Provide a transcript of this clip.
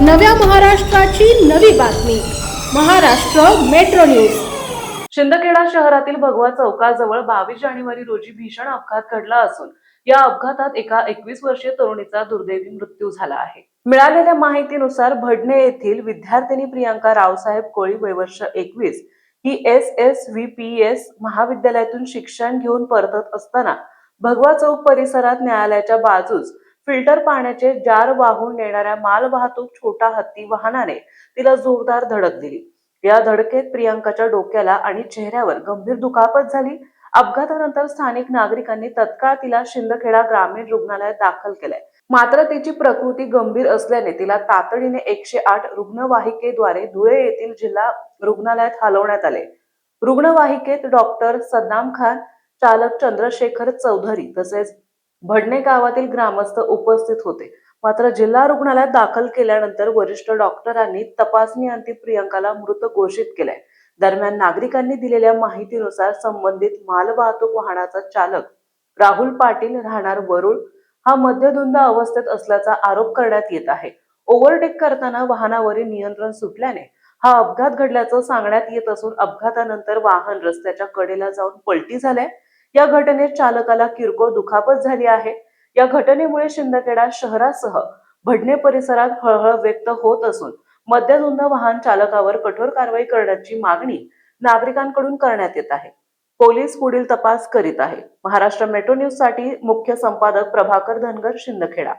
नव्या महाराष्ट्राची नवी बातमी. Maharashtra metro news. शिंदखेडा शहरातील भगवा चौकाजवळ 22 जानेवारी रोजी भीषण अपघात घडला असून या अपघातात एका 21 वर्षीय तरुणीचा दुर्दैवी मृत्यू झाला आहे. मिळालेल्या माहितीनुसार भडणे येथील विद्यार्थिनी प्रियांका रावसाहेब कोळी वय वर्ष 21 ही SSVPS महाविद्यालयातून शिक्षण घेऊन परतत असताना भगवा चौक परिसरात न्यायालयाच्या बाजूस फिल्टर पाण्याचे जार वाहून नेणाऱ्या मालवाहतूक छोटा हत्ती वाहनाने तिला जोरदार धडक दिली. या धडकेत प्रियांकाच्या डोक्याला आणि चेहऱ्यावर गंभीर दुखापत झाली. अपघातानंतर स्थानिक नागरिकांनी तत्काळ तिला शिंदखेडा ग्रामीण रुग्णालयात दाखल केलंय. मात्र तिची प्रकृती गंभीर असल्याने तिला तातडीने 108 रुग्णवाहिकेद्वारे धुळे येथील जिल्हा रुग्णालयात हलवण्यात आले. रुग्णवाहिकेत डॉक्टर सद्दाम खान, चालक चंद्रशेखर चौधरी तसेच भडणे गावातील ग्रामस्थ उपस्थित होते. मात्र जिल्हा रुग्णालयात दाखल केल्यानंतर वरिष्ठ डॉक्टरांनी तपासणीअंती प्रियांकाला मृत घोषित केलंय. दरम्यान नागरिकांनी दिलेल्या माहितीनुसार संबंधित मालवाहतूक वाहनाचा चालक राहुल पाटील राहणार वरुळ हा मद्यधुंद अवस्थेत असल्याचा आरोप करण्यात येत आहे. ओव्हरटेक करताना वाहनावरील नियंत्रण सुटल्याने हा अपघात घडल्याचं सांगण्यात येत असून अपघातानंतर वाहन रस्त्याच्या कडेला जाऊन पलटी झालंय. या घटनेत चालकाला किरकोळ दुखापत झाली आहे. या घटनेमुळे शिंदखेडा शहरासह भडणे परिसरात हळहळ व्यक्त होत असून मद्यधुंद वाहन चालकावर कठोर कारवाई करण्याची मागणी नागरिकांकडून करण्यात येत आहे. पोलीस पुढील तपास करीत आहे. महाराष्ट्र मेट्रो न्यूज साठी मुख्य संपादक प्रभाकर धनगर, शिंदखेडा.